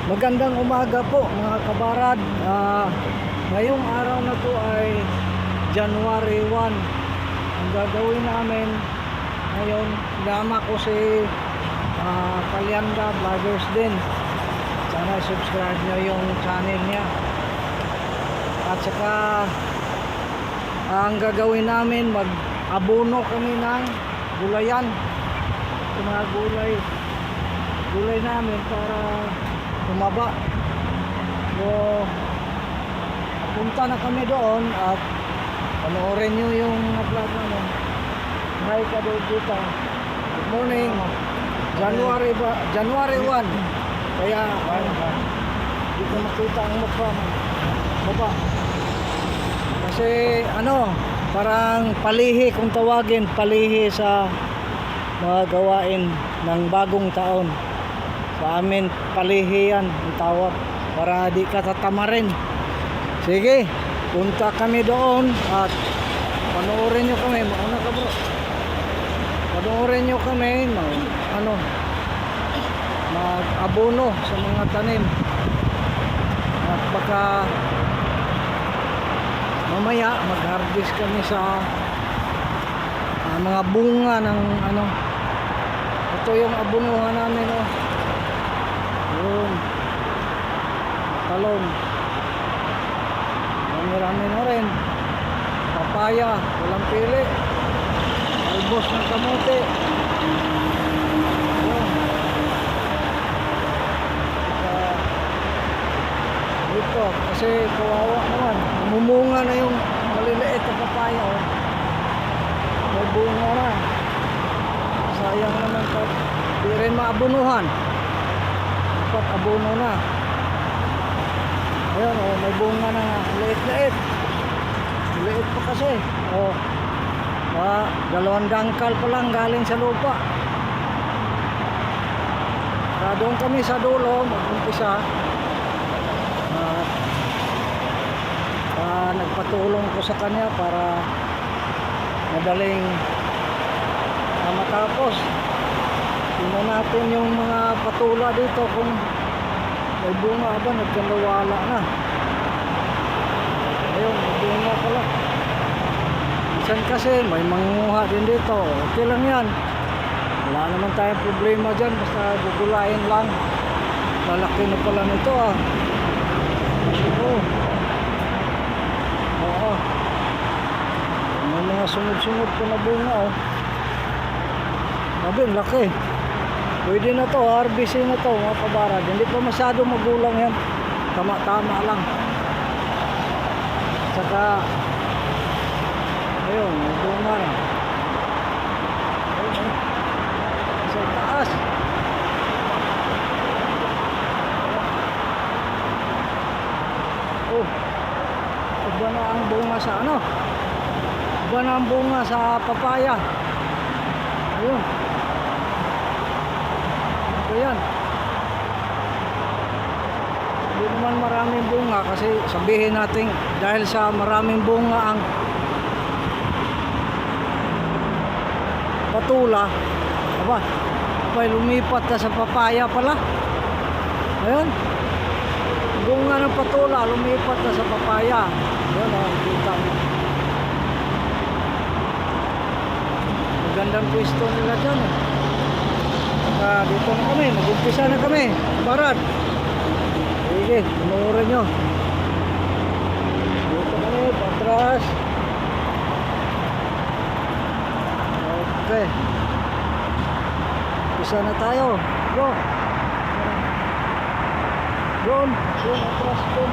Magandang umaga po mga kabarad. Ngayong araw na to ay January 1. Ang gagawin namin ngayon, gama ko si Kalyanda Vloggers din. Sana subscribe nyo yung channel niya. At saka ang gagawin namin, mag-abono kami ng gulayan. Yung mga gulay namin para tumaba. So punta na kami doon at panoorin nyo yung vlog namin. Hi ka doon dito. Good morning. January 1. Kaya hindi ko makita ang mukha mo baba. Kasi parang palihi kung tawagin, palihi sa mga gawain ng bagong taon. Sa amin palihi yan ang tawag, para di ka tatamarin. Sige, punta kami doon at panoorin nyo kami. Mauna ka bro. Panoorin nyo kami mag-abono sa mga tanim. At baka mamaya mag-harvest kami sa mga bunga ng ito yung abonuhan namin yun, talong, marami na rin, papaya, walang pili, albos ng kamote yun. Dito kasi kawawa naman, mumunga na yung maliliit na papaya may bunga na, sayang naman pag di rin maabunuhan. Dapat abono na. Ayan may bunga na nga, liit pa kasi dalawang dangkal pa lang galing sa lupa. Doon kami sa dulo mag-umpisa. Nagpatulong ko sa kanya para madaling matapos. Tingnan natin yung mga patula dito kung may bunga ba, nagkalawala na. Ayun, may bunga pala. Minsan kasi may manguha din dito, okay lang yan, wala naman tayong problema dyan, basta gugulain lang. Lalaki na pala nito oo, may mga sunod-sunod pa na bunga sabi, laki. Pwede na to, harvestin na to mga kabarad. Hindi pa masyado magulang yan, tama-tama lang. Saka ayun, may bunga na. Ayun, sa taas. Iba na ang bunga sa iba na ang bunga sa papaya. Ayun. Yan, hindi naman maraming bunga kasi sabihin natin dahil sa maraming bunga ang patula, lumipat na sa papaya pala. Ayun, bunga ng patula lumipat na sa papaya. Ayun, kita mo. Magandang pwesto nila dyan dito na kami, mag-umpisa na kami barat. Sige, panoorin nyo. Dito kami, patras. Okay, umpisa na tayo. Go doon, atras doon.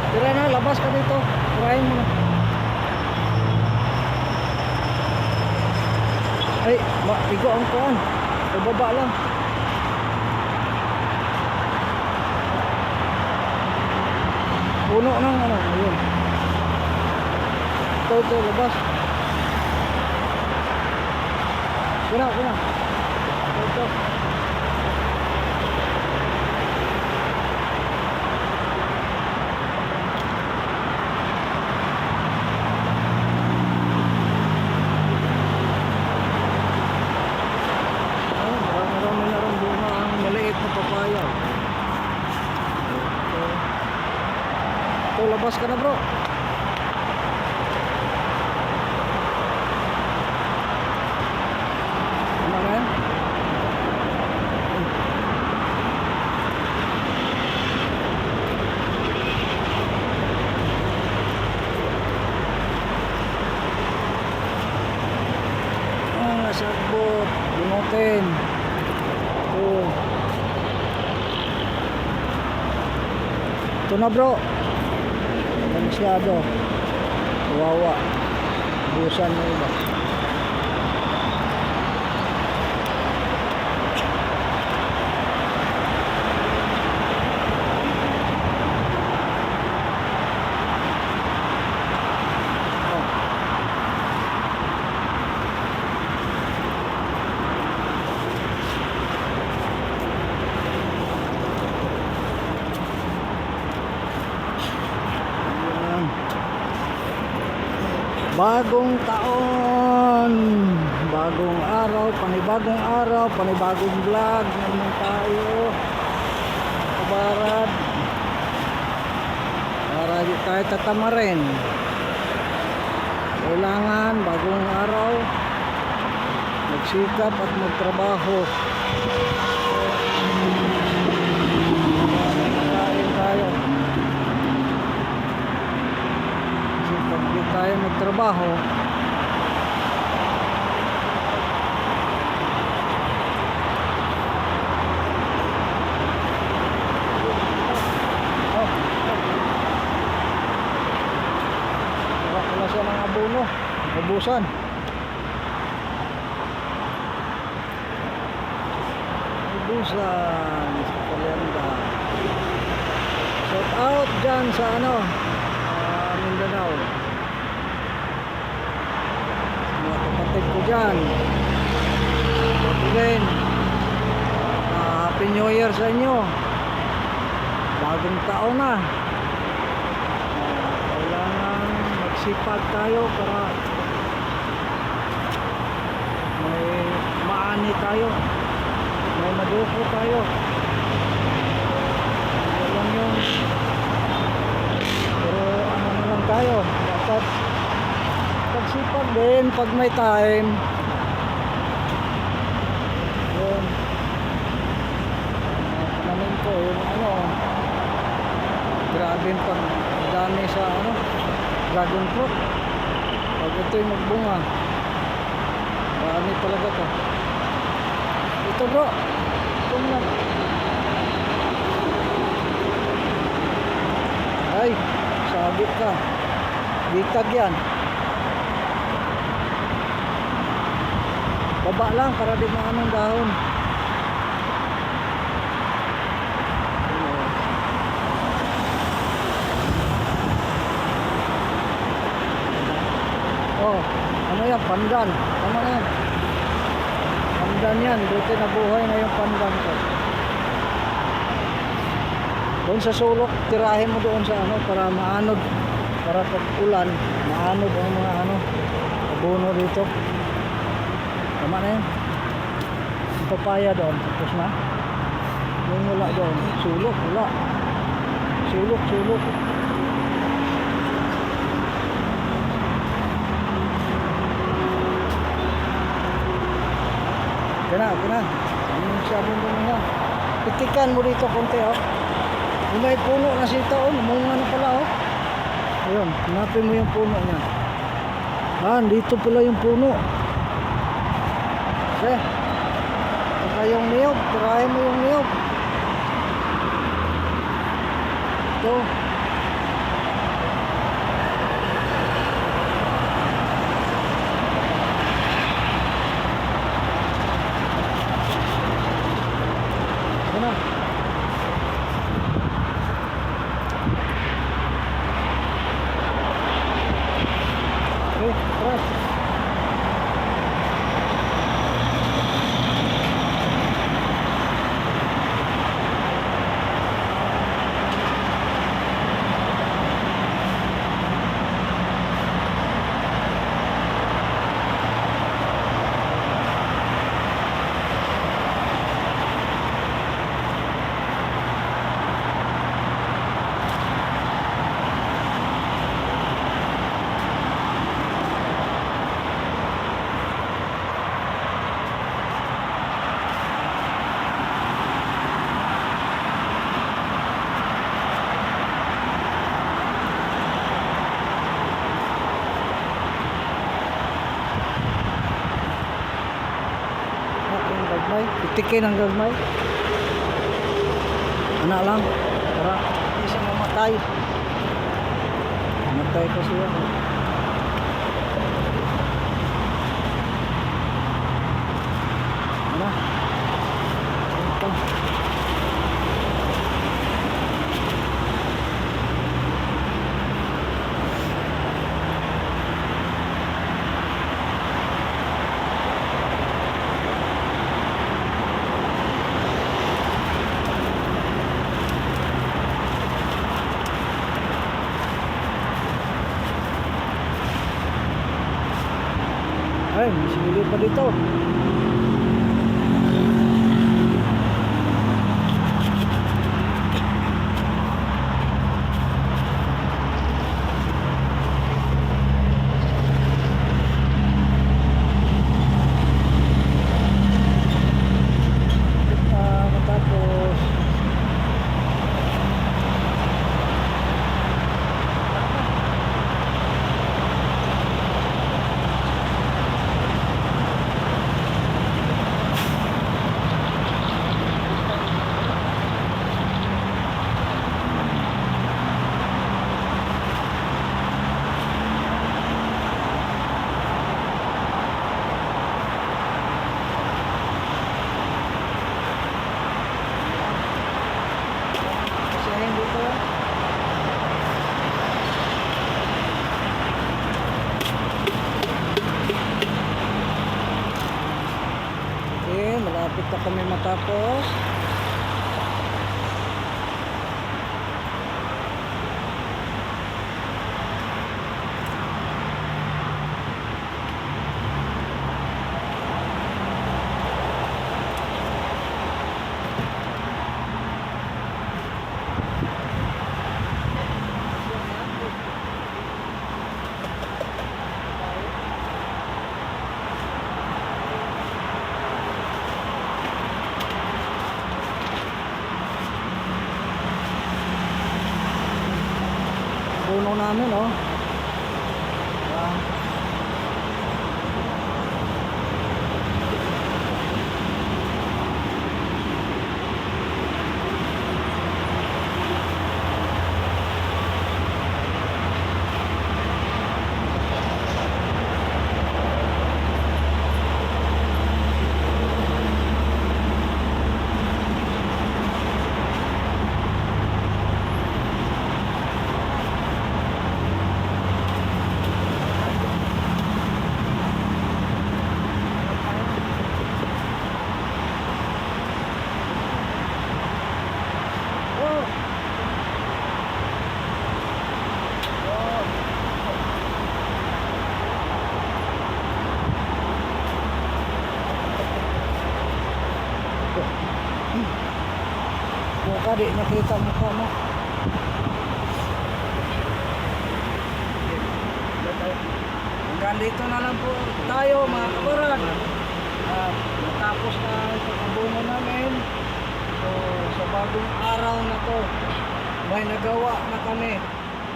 Tira na, labas ka dito. Tirahin mo na. Ay, igo ang kuan. Ibaba lang. Puno ng ano, ayun. Ito, labas. Kuna. Ito. Marami na rin bunga ang maliit na papaya. Ito, labas ka na bro. Ano na yan? Sagbot, bunutin. Ito na bro. Masyado. Wawa. Busan mo iba. Bagong taon, bagong araw, panibagong vlog naman tayo. Kabarad, para di tayo tatamarin. Kailangan bagong araw, magsikap at magtrabaho. Kain tayo. Pag di tayo magtrabaho, wala siya ng abono, ubusan. Ubusan sa kalenda. Shout out dyan sa ano, Mindanao. Mga kapatid ko dyan. Again, Happy New Year sa inyo. Bagong taon na. Kailangan magsipag tayo para may maani tayo, may maduko tayo. Yan yung pero ano na lang tayo, dapat pagsipag din pag may time. Yun, panamin ko yung ano, grabe yung pagdami sa ano, dragon fruit. Pag ito yung magbunga, marami talaga to. Ito bro, ito na. Ay, sabit ka. Bitag yan. Baba lang para di maanong dahon. Oh, ano yan? Pandan. Tama na yan. Pandan yan. Buti na buhay na yung pandan ko. Doon sa sulok, tirahin mo doon sa ano para maanod. Para pag ulan, maanod ang mga ano, abono dito. Tama na yan. Papaya doon. Tapos na. Yung wala doon. Sulok, wala. Sulok. Kena. Anong sabi mo na? Itikan mo dito konti oh. Yung may puno na sita oh. Namunga na pala oh. Ayun, hanapin mo yung puno niya. Dito pala yung puno. Okay. Saka yung niyog. Tirahin mo yung niyog. Ito. putikin ang gagmay. Anak lang. Para hindi siya mamatay. Mamatay pa siya. Ano? Ito. Ay, may simili pa dito. Matapos kasi dito. Okay, malapit na kami matapos. Puno namin, oh. Wow. Buka di nakita mukha mo. Hanggang dito na lang po tayo mga kabarag. Natapos na itong abono namin. So sa bagong araw na to, may nagawa na kami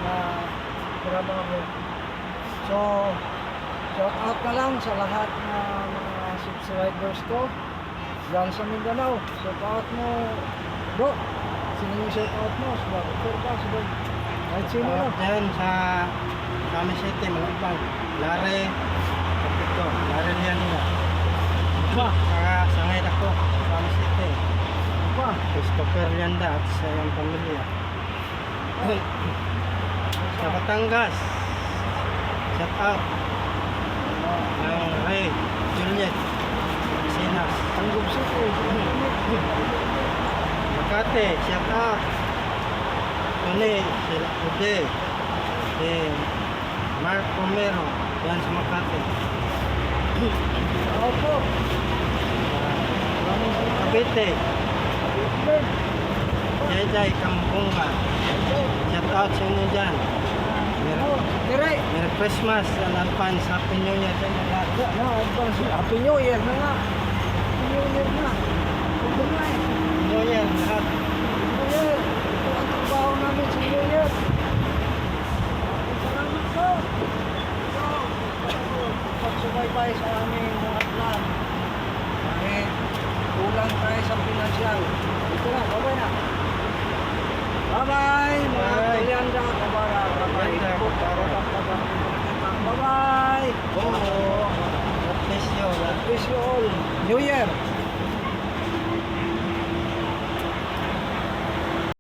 na trabaho. So shout out na lang sa lahat na mga subscribers ko dyan sa Mindanao. Shout out mo, bro. Sino yung shout out mo? Subscriber ka? Kahit sino na. Dyan sa Kami City, mga ibang Lare, Kapito, Lare niya nila. Ba? Sa ngayon ako, Kami City. Ba? Christopher Lianda at sa iyong pamilya. Sa Batangas, shout out ng Ray, Juliet, Sinas. Tanggap City. Makati, shout out. Tony, sila Ude, Mark Romero, yan sa Makati. Opo. Cavite, Jayjay Kampunga, shout out sa inyo dyan. Direk. Merry Christmas and advance Happy New Year sa inyo lahat. No, advance. Happy New Year na nga. Happy New Year na. Huwag na eh. New Year lahat. New Year. Ito ang trabaho namin sa New Year. Salamat po. So, pagsubaybay sa aming mga plan. Kahit kulang lang. Ito na, bye-bye na. Bye-bye!